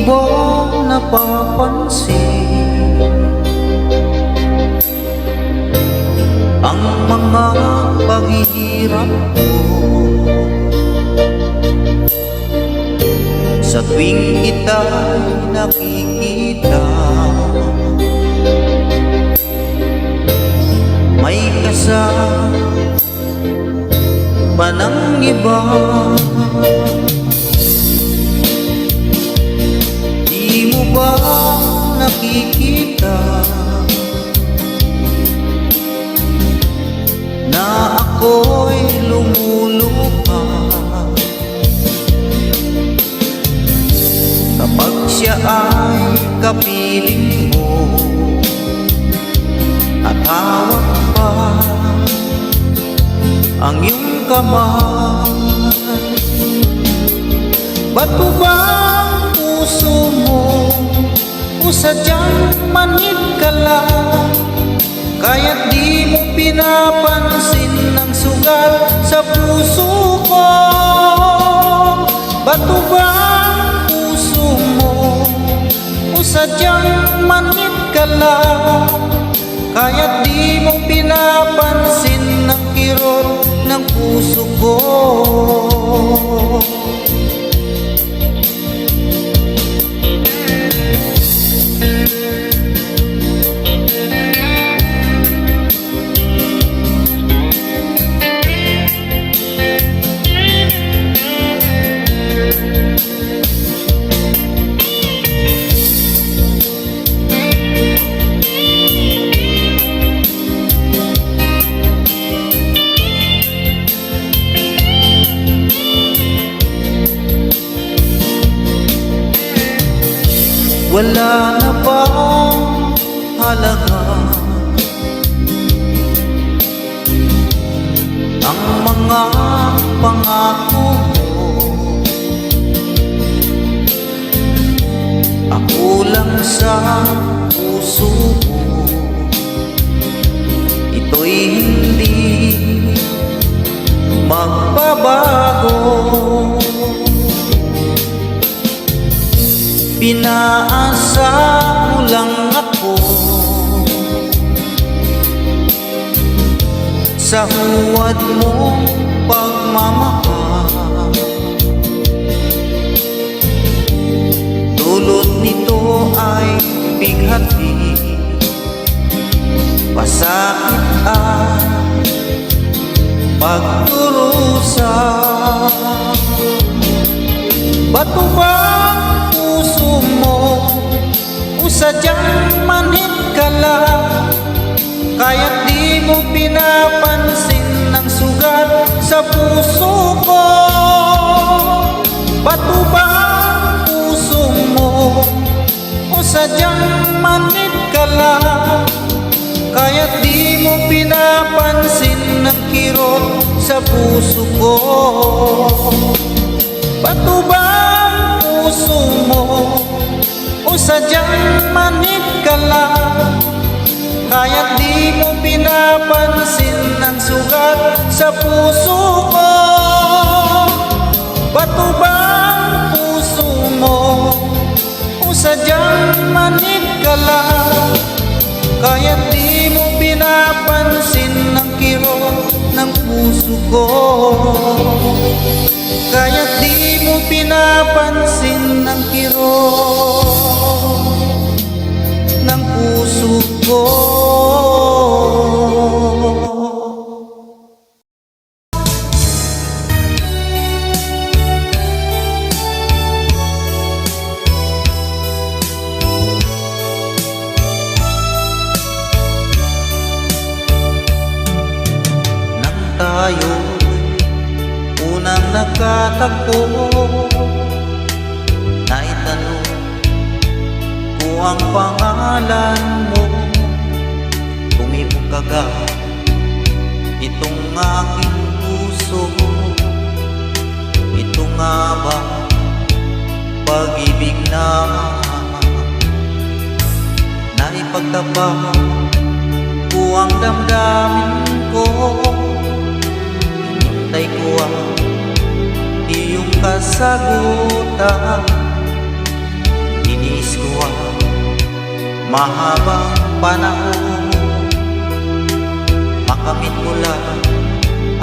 ba napapansin ang mga paghihirap ko sa tuwing kita'y nakikita? May kasama ng iba, di mo ba nakikita na ako'y lumuluha kapag siya ay kapiling mo at hawak pa ang iyong kamay? Ba't po ba ang puso mo o sadyang manhid ka lang, kaya't di mo pinapansin ang sugat sa puso ko? Ba't po ba ang puso mo o sadyang manhid ka lang, kaya't di mo pinapansin ang kirot ng puso ko? Wala na bang halaga ang mga pangako mo? Ako lang sa puso mo, ito'y hindi magbabago. Pinaasa mo lang ako sa huwad mong pagmamahal. Dulot nito ay bighati, pasakit at pagdurusa. Ba't po ba puso mo o sadyang manhid ka lang, kaya't di mo pinapansin ang sugat sa puso ko? Ba't po ba puso mo o sadyang manhid ka lang, kaya't di mo pinapansin ang kirot sa puso ko? Ba't po ba puso mo o sadyang manhid ka lang, kaya't di mo pinapansin ang sugat sa puso ko? Ba't po ba ang puso mo o sadyang manhid ka lang, kaya't di mo pinapansin ang kirot ng puso ko? Kaya't di mo pinapansin ang kirot ng puso ko. Nang tayo'y unang nagkatagpo, naitanong ko ang pangalan mo. Bumibukaga itong aking puso, ito nga ba pag-ibig na naipagtapat ko ang damdamin ko? Hinintay ko ang iyong kasagutan, mahabang panahon, makamit mo lang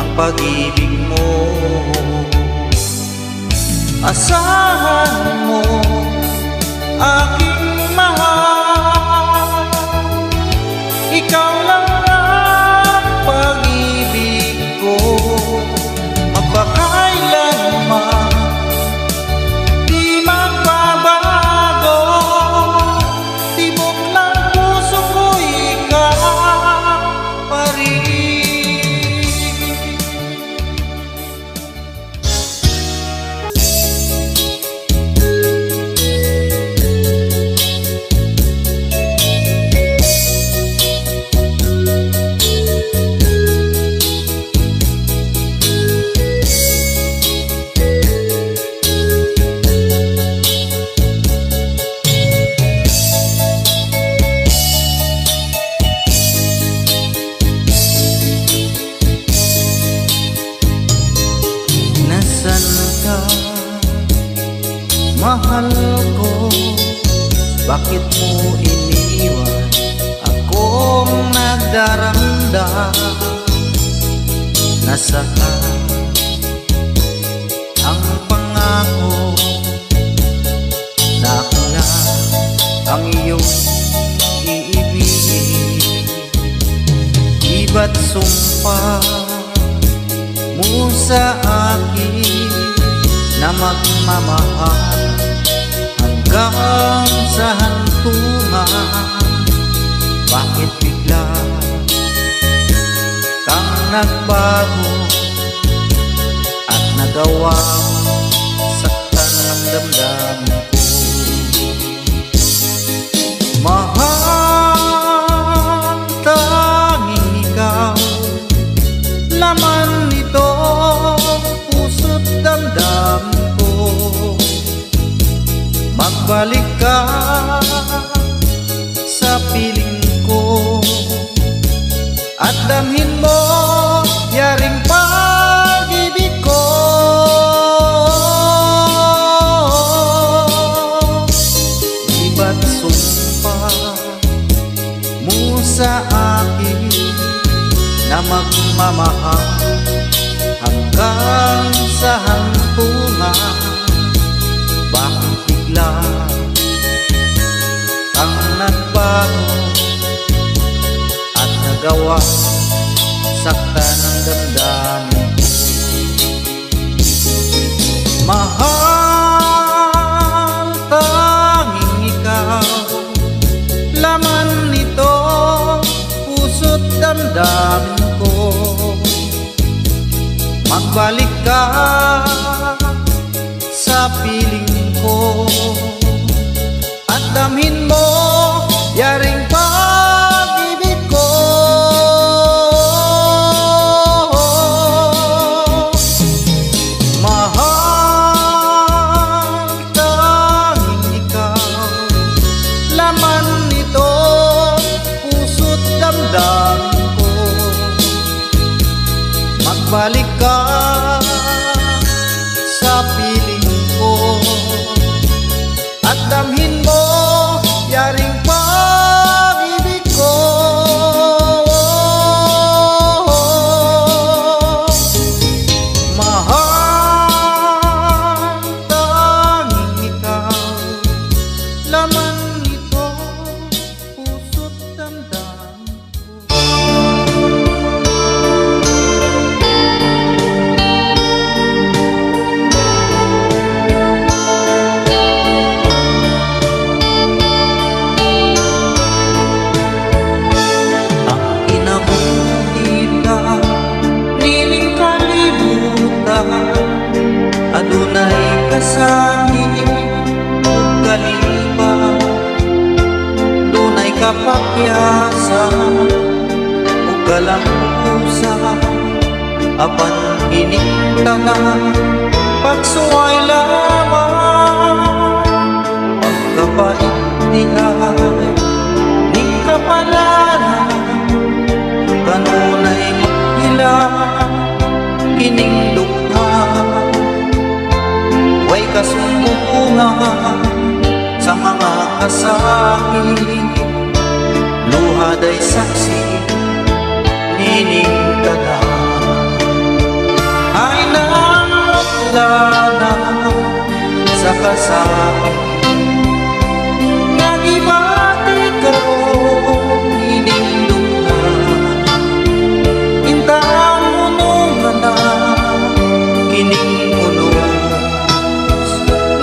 ang pag-ibig mo. Asahan mo, aking mahal, ikaw lang ang pag-ibig ko, magpakailanman di magbabago. Tibok ng puso ko, ikaw pa rin. Mahal ko, bakit mo iniwan akong nagdaranda? Nasaan ang pangako na ako na ang iyong iibigin? Iba't sumpa mo sa akin na magmamahal hanggang sa hantungan. Bakit bigla kang nagbago at nagawang saktan ng damdamin ko? Mahal, tanging ikaw, laman nito puso't damdamin ko. Magbalik ka sa piling ko at damhin mo yaring pag-ibig ko. Iba't sumpa mo sa akin na magmamahal hanggang sa hantungan. Bakit bigla kang nagbago at nagawa sakta ng damdamin ko? Mahal, tanging ikaw, laman nito puso't damdamin ko. Magbalik ka sa piling ko at damhin mo yaring pag-ibig ko. Mahal, tanging ikaw, laman nito puso't damdamin ko. Magbalik ka sa piling ko at damhin mo yaring pag-ibig ko. Mahal, tanging ikaw, laman nito puso't damdamin ko. Adunay kasangin ug kalipa, dunay kapakyasan ug kalampusa, apan ining tanan pagsuway lamang. Pagkapait di ay ning kapalaran, kanunay maghilang kining dugha. Way kasumpungan sa mga kasakit saksi, nining ka na. Ay namutla na sa kasabi, nagibati ka ron, nining lupa. Intaan mo nung na kining ulos,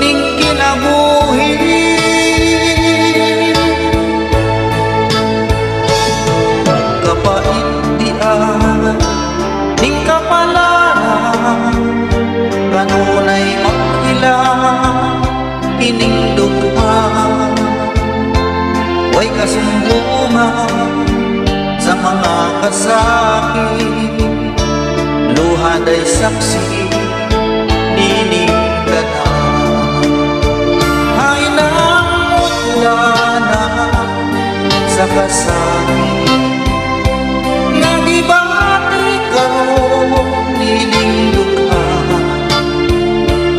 ning kinabuhi. Kapait di ning kapalaran, kanunay makilang kining dugma. Way kasumbungan sa mga kasakit, luhaday saksi, nining ka na. Ay namutla na sa kasakit, nagibati ka ron, nining dugha.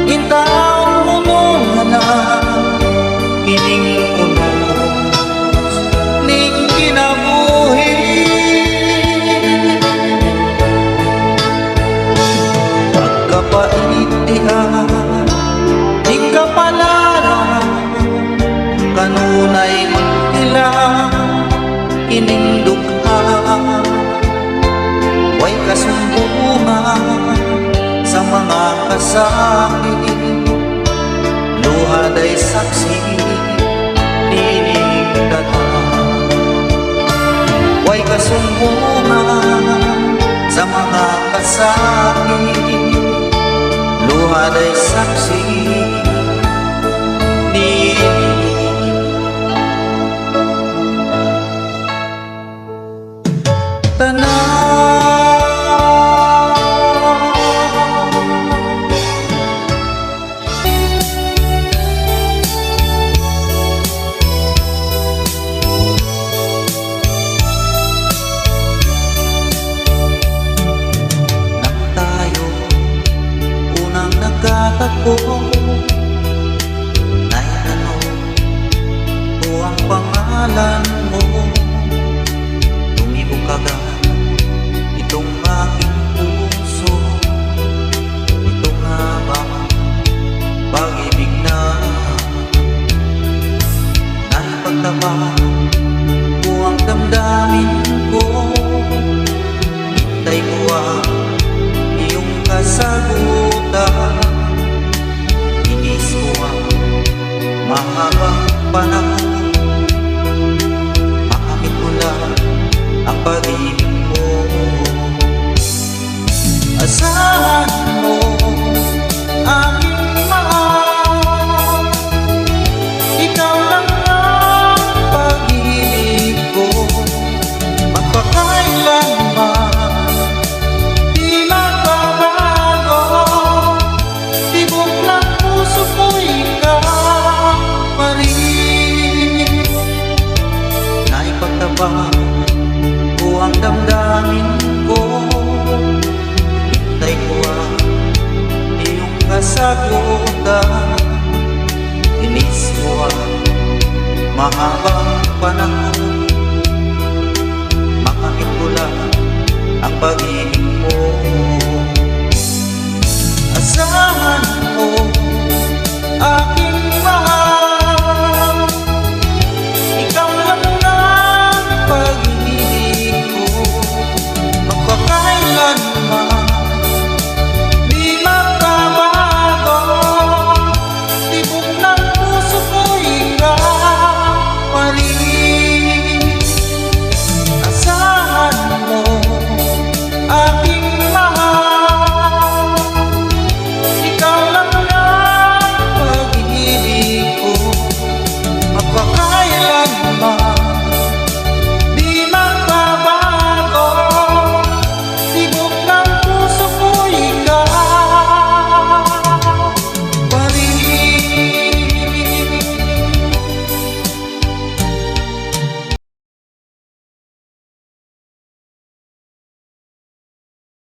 Intaan mo nung na kining unos, ning kinabuhi. Pagkapait diha ning kapalaran, kanunay magtilang kining dugha. Way kasumbungan sa mga kasakit, luhaday saksi, nining ka na. Way kasumbungan sa mga kasakit, luhaday saksi, nining tanan. Nagkatagpo, naitanong ko ang pangalan mo. Tumibok agad itong aking puso. Ito nga ba pag-ibig na naipagtabak ko ang damdamin ko? Hintay ko ang iyong kasagutan. Inis ko ang mahabang panahon, makamit ko lang ang pag-ibig mo. Asahan mo aking mahal, ikaw lang ang pag-ibig ko. Magpakailanman ko ang damdamin ko. Hintay ko ang iyong kasagutan. Inis ko ang mahabang panahon, makamit ko lang ang pag-ibig mo. Asahan